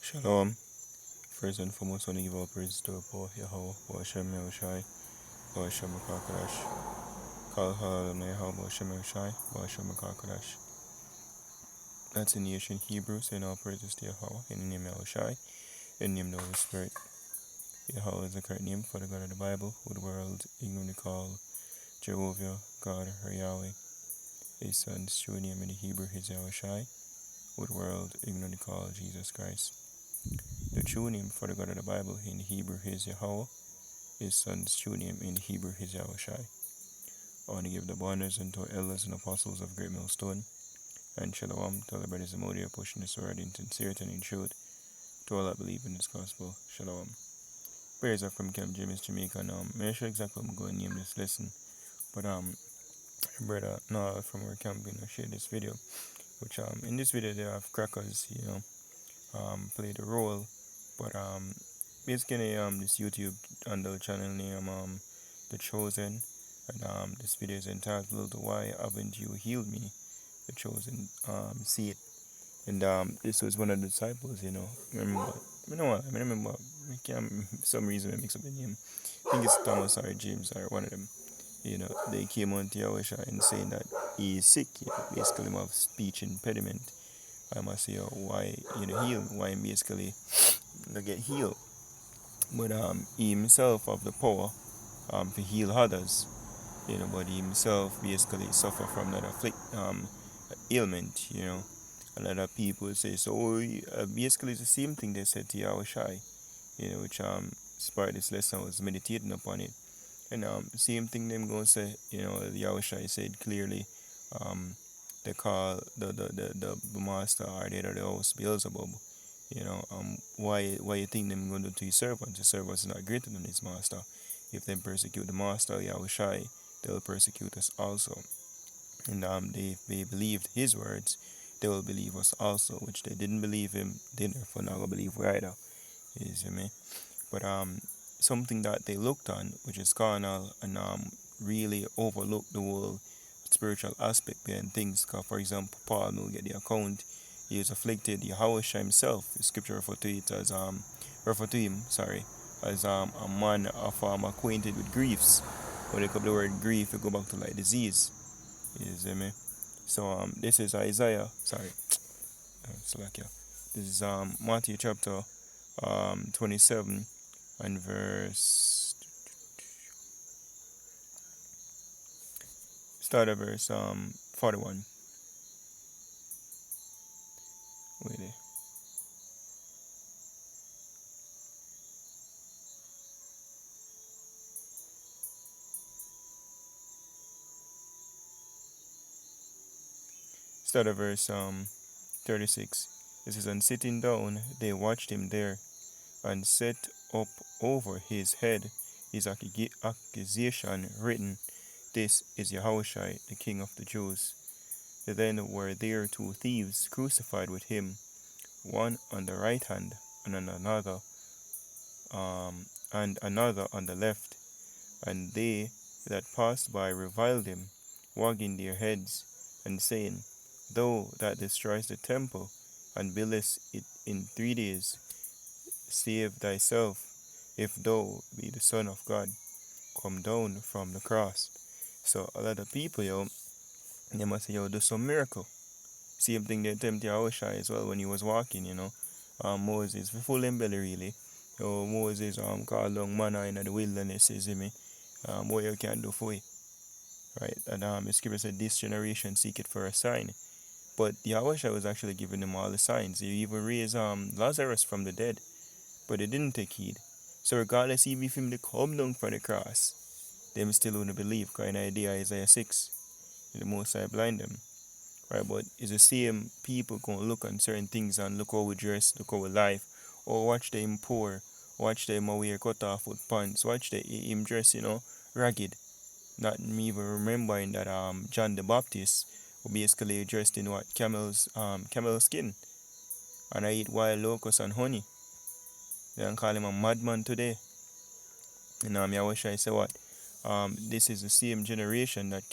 Shalom. First and foremost, I want to give all praise to our power, Yahweh, Hashem Yahushai, Hashem Kakadash, Kal Halal Yahweh, Hashem Yahushai, Hashem Kakadash. That's in the ancient Hebrew, saying all praises to Yahweh, in the name of Yahushai, in the name of the Holy Spirit. Yahweh is the correct name for the God of the Bible, who the world ignorantly call Jehovah, God, or Yahweh. His son's true name in the Hebrew is Yahushai, who the world ignorantly call Jesus Christ. The true name for the God of the Bible in the Hebrew is Yahweh. His son's true name in the Hebrew is Yahushai. I want to give the honors unto our elders and apostles of Great Millstone, and Shalom to all the brothers and Modi are pushing this word in sincerity and in truth, to all that believe in this gospel. Shalom. Prayers are from Camp James, Jamaica, and I'm not sure exactly what I'm going to name this lesson, but brother Noah from our camp shared this video, which in this video they have crackers, play the role, but basically this YouTube handle channel name The Chosen, and this video is entitled Why Haven't You Healed Me? The Chosen see it. And this was one of the disciples, remember I can't for some reason I mix up the name. I think it's Thomas or James or one of them. They came on to Yahushua and saying that he is sick, basically him have speech impediment. I must say why heal, why basically get healed. But he himself have the power to heal others, but he himself basically suffer from that ailment, A lot of people say so. Basically, it's the same thing they said to Yahushai, which part of this lesson was meditating upon it, and same thing them gonna say, Yahushai said clearly, they call the master or the house Beelzebub. Why you think them going to do to his servants? His servants is not greater than his master. If they persecute the master Yahushai, they'll persecute us also. And they believed his words, they will believe us also, which they didn't believe him, they therefore not gonna believe we either. You see me? But something that they looked on, which is carnal, and really overlooked the whole spiritual aspect behind things. Cause for example, Paul will get the account, he was afflicted, Yahushua himself, the scripture refer to it as as a man of acquainted with griefs. When they come the word grief, it go back to like disease. You see me? So this is Isaiah, this is Matthew chapter 27 and start at verse 41. Wait there. Start at verse 36. It says, and sitting down, they watched him there, and set up over his head his accusation written, This is Yahushai, the King of the Jews. Then were there two thieves crucified with him, one on the right hand, and another on the left. And they that passed by reviled him, wagging their heads, and saying, Thou that destroyest the temple, and buildest it in 3 days, save thyself, if thou be the Son of God, come down from the cross. So a lot of people, they must say, do some miracle. Same thing they tempted Yahushua as well when he was walking, Moses, full in belly really. Moses called down manna in the wilderness, you see me. What you can do for it. Right? And the scripture said, this generation seek it for a sign. But Yahushua was actually giving them all the signs. He even raised Lazarus from the dead, but they didn't take heed. So regardless, even if him to come down from the cross, them still wouldn't believe, because in Isaiah 6, the Most High blind them. Right, but it's the same people gonna look on certain things and look how we dress, look how we life, or watch them poor, watch them wear cut off foot pants, watch him dress, ragged. Not me even remembering that John the Baptist who basically dressed in what camel skin, and I eat wild locusts and honey. They can call him a madman today. And I wish I say what this is the same generation that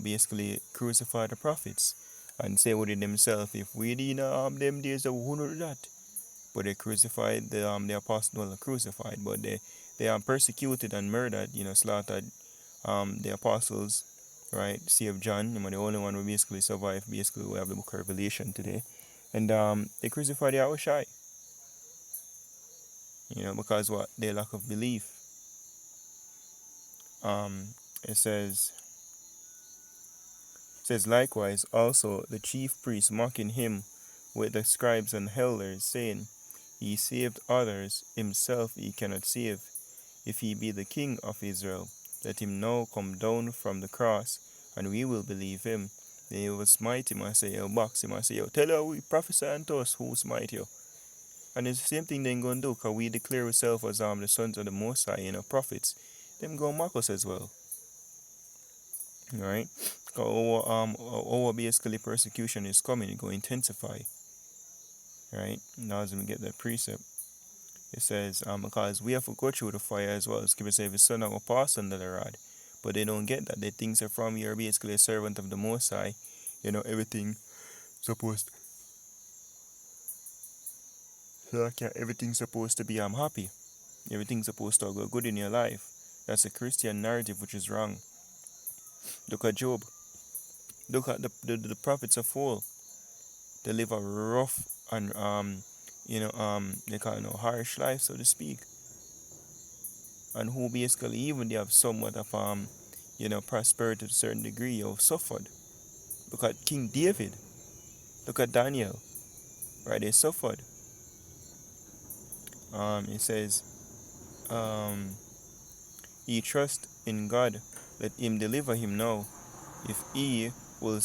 basically crucified the prophets and say within themselves, if we did them days, who know that? but they crucified the apostle, well, crucified, but they persecuted and murdered, slaughtered the apostles, right? Save John, the only one who basically survived. Basically, we have the book of Revelation today, and they crucified Yahushai, because what their lack of belief. It says likewise also the chief priests mocking him with the scribes and elders, saying, He saved others, himself he cannot save. If he be the king of Israel, let him now come down from the cross, and we will believe him. Then he will smite him and say, box him and say, tell her we prophesy unto us who smite you. And it's the same thing they going to do, because we declare ourselves as the sons of the Most High, prophets. Them go mock us as well. Right? Our basically persecution is coming, it's going to intensify. Right? Now as we get that precept, it says, because we have to go through the fire as well. Scripture says, the son will pass under the rod. But they don't get that. They think that from you're basically a servant of the Most High. Everything supposed everything's supposed to be happy. Everything's supposed to go good in your life. That's a Christian narrative, which is wrong. Look at Job. Look at the prophets of old. They live a rough and they call it harsh life, so to speak. And who basically even they have somewhat of prosperity to a certain degree of suffered. Look at King David. Look at Daniel. Right, they suffered. It says, he trust in God, let him deliver him now. If he will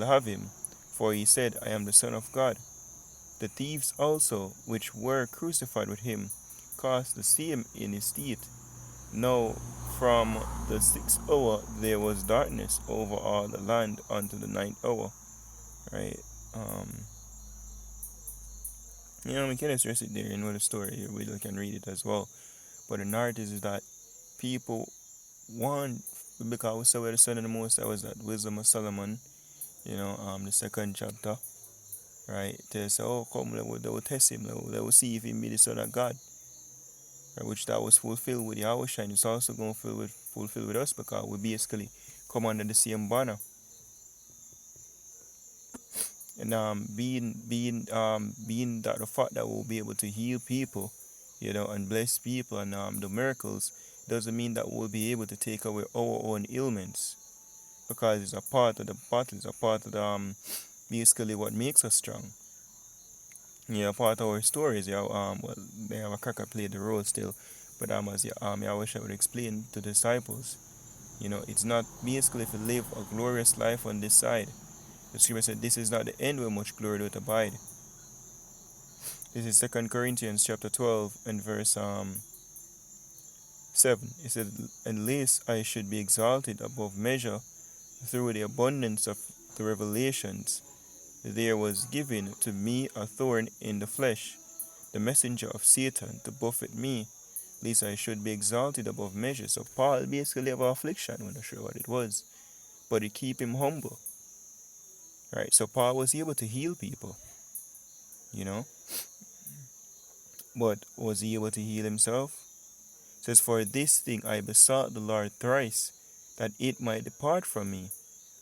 have him, for he said, I am the Son of God. The thieves also, which were crucified with him, cast the same in his teeth. Now from the 6th hour there was darkness over all the land unto the 9th hour. Right? We can just rest it there, the story. We can read it as well. But the narrative is that people want, because we saw where the Son of the Most High was that Wisdom of Solomon, the 2nd chapter, right? They say, come, they will test him, they will see if he be the Son of God, right? Which that was fulfilled with Yahushua, and it's also going to fulfill with us, because we basically come under the same banner. And being that the fact that we'll be able to heal people, and bless people, and the miracles, doesn't mean that we'll be able to take away our own ailments, because it's a part of the battle, it's a part of the basically what makes us strong. Part of our stories, well, they have a cracker played the role still, but as I wish I would explain to the disciples, it's not basically to live a glorious life on this side. The scripture said this is not the end where much glory doth abide. This is 2 Corinthians chapter 12 and verse 7. It said, unless I should be exalted above measure through the abundance of the revelations, there was given to me a thorn in the flesh, the messenger of Satan, to buffet me, lest I should be exalted above measure. So Paul basically have an affliction, we're not sure what it was, but it keep him humble. Right, so Paul was able to heal people, but was he able to heal himself? It says, for this thing I besought the Lord thrice, that it might depart from me.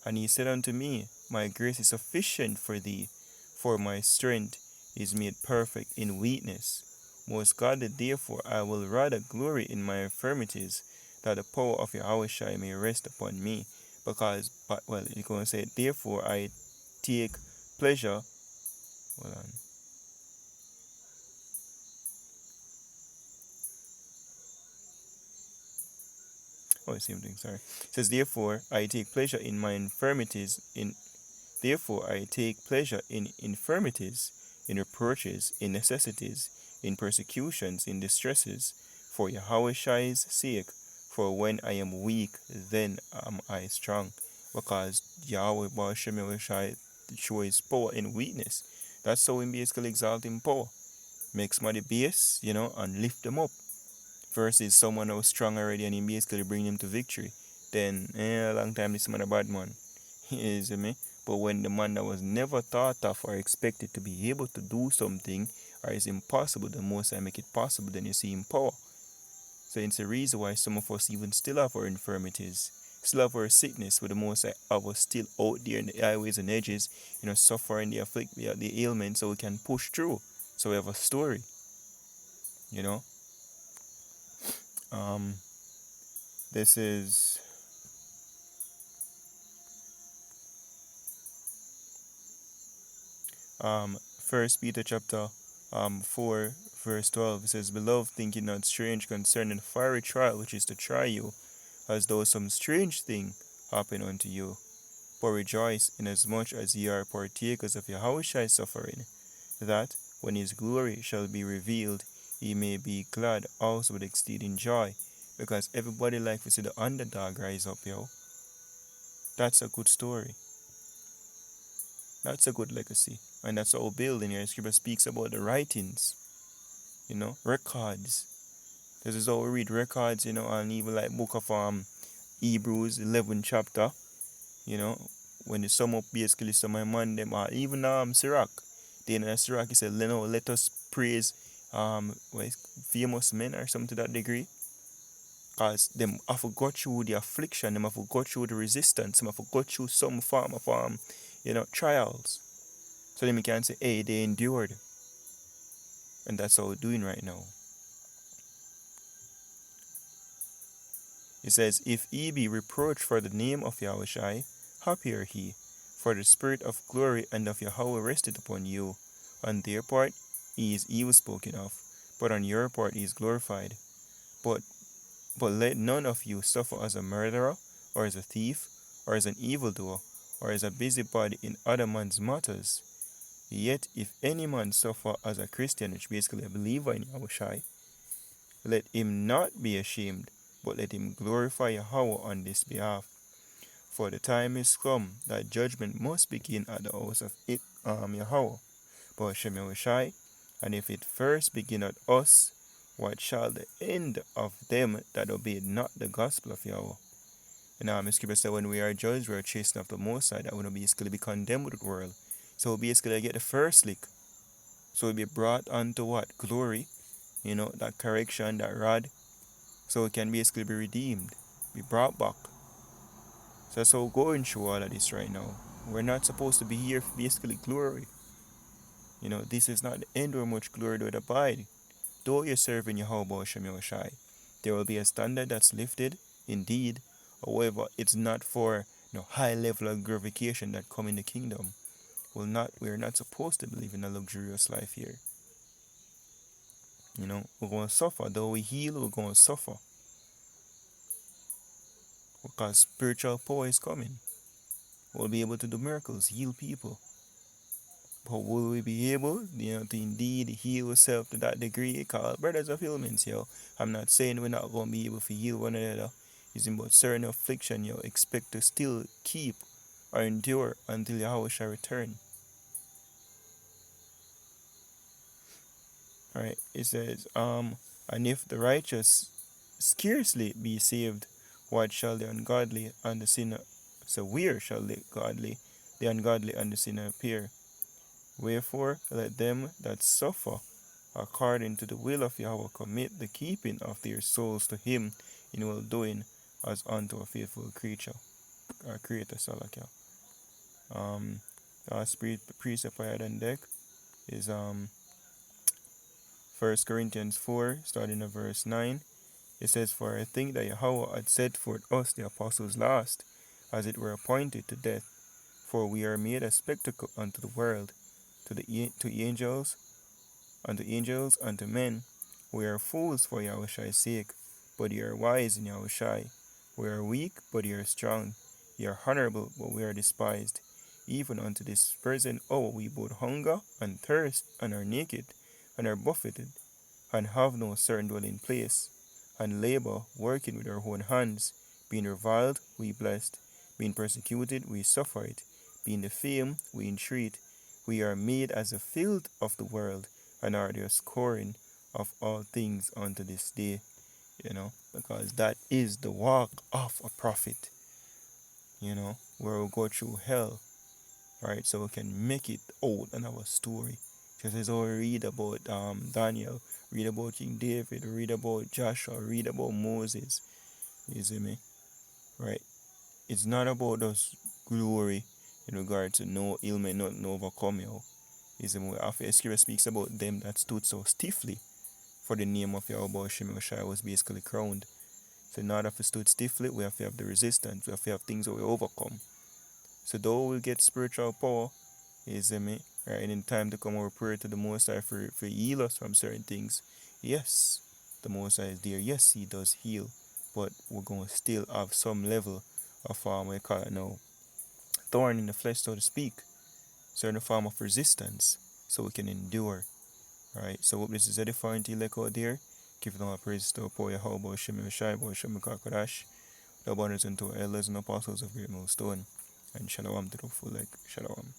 And he said unto me, my grace is sufficient for thee, for my strength is made perfect in weakness. Most gladly therefore I will rather glory in my infirmities, that the power of Yahushua may rest upon me. Because, you're going to say, therefore I take pleasure. Hold on. Same thing, sorry. It says, therefore I take pleasure in my infirmities, therefore I take pleasure in infirmities, in reproaches, in necessities, in persecutions, in distresses, for Yahushua's sake. For when I am weak, then am I strong. Because Yahweh shows power in weakness. That's how we basically exalt in power. Make somebody base, and lift them up. Versus someone who was strong already and he basically bring him to victory. Then, a long time this man a bad man. You see me? But when the man that was never thought of or expected to be able to do something or is impossible, the Most High make it possible, then you see Him power. So it's a reason why some of us even still have our infirmities, still have our sickness, with the Most High have us still out there in the highways and edges, suffering the ailment, so we can push through. So we have a story, you know. Um, this is First Peter chapter 4 verse 12. It says, "Beloved, think it not strange concerning the fiery trial which is to try you, as though some strange thing happen unto you. But rejoice, inasmuch as ye are partakers of Yahweh's suffering, that, when his glory shall be revealed, ye may be glad also with exceeding joy." Because everybody like to see the underdog rise up, yo. That's a good story. That's a good legacy. And that's all building here. Scripture speaks about the writings, records. This is how we read records, and even like book of Hebrews 11 chapter, you know, when they sum up basically some of man them, or even Sirach. Then Sirach he said, let us praise famous men or something to that degree. Because them have to go through the affliction, them have to go through the resistance, them have to go through some form of trials. So then we can say, hey, they endured. And that's how we're doing right now. It says, "If ye be reproached for the name of Yahushai, happy are he, for the spirit of glory and of Yahweh rested upon you. On their part he is evil spoken of, but on your part he is glorified. But let none of you suffer as a murderer, or as a thief, or as an evildoer, or as a busybody in other man's matters. Yet if any man suffer as a Christian," which basically a believer in Yahushai, "let him not be ashamed, but let him glorify Yahweh on this behalf. For the time is come that judgment must begin at the house of Yahweh. But Hashem Yahushai, and if it first begin at us, what shall the end of them that obeyed not the gospel of Yahweh?" And the scripture said, when we are judged, we are chasing after the Most High, that we will basically be condemned with the world. So we basically get the first lick. So we'll be brought unto what? Glory. That correction, that rod. So we can basically be redeemed, be brought back. So that's how we're going through all of this right now. We're not supposed to be here for basically glory. This is not the end where much glory would abide. Though you're serving Yahweh Shem Yoshai, there will be a standard that's lifted, indeed. However, it's not for high level of glorification that come in the kingdom. We're not supposed to live in a luxurious life here. We're going to suffer. Though we heal, we're going to suffer. Because spiritual power is coming. We'll be able to do miracles, heal people. But will we be able, to indeed heal ourselves to that degree? Called brothers of ailments, yo. I'm not saying we're not going to be able to heal one another. It's about certain affliction, expect to still keep or endure until Yahweh shall return. Alright, it says, and if the righteous scarcely be saved, what shall the ungodly and the sinner? So where shall the ungodly and the sinner appear? Wherefore let them that suffer according to the will of Yahweh commit the keeping of their souls to him in well doing, as unto a faithful creature or creator. Salakia. Last precept I had on deck is 1 Corinthians 4, starting at verse 9. It says, "For I think that Yahweh had set forth us the apostles last, as it were appointed to death. For we are made a spectacle unto the world, to angels, unto men. We are fools for Yahushai's sake, but ye are wise in Yahushai. We are weak, but ye are strong. Ye are honorable, but we are despised. Even unto this present hour we both hunger and thirst, and are naked, and are buffeted, and have no certain dwelling place, and labor, working with our own hands. Being reviled, we blessed. Being persecuted, we suffer it. Being defamed, we entreat. We are made as the filth of the world, and are the scoring of all things unto this day." Because that is the walk of a prophet, where we go through hell, right? So we can make it out in our story. Just as we read about Daniel, read about King David, read about Joshua, read about Moses. You see me? Right? It's not about us glory in regard to no ailment, nothing overcome you. You see me? After Scripture speaks about them that stood so stiffly for the name of Yahweh Shem Shai was basically crowned. So in order to stood stiffly, we have to have the resistance, we have to have things that we overcome. So though we get spiritual power, you see me? Right, and in time to come our prayer to the Most High for heal us from certain things. Yes, the Most High is there. Yes, He does heal, but we're going to still have some level of we call it now thorn in the flesh, so to speak, certain form of resistance, so we can endure. Right. So hope this is edifying to you like out there. Give all praise to our poor Yahweh, Shem Shai, Shem Kakadash, the abundance unto our elders and apostles of great millstone. And shalom to the full like shalom.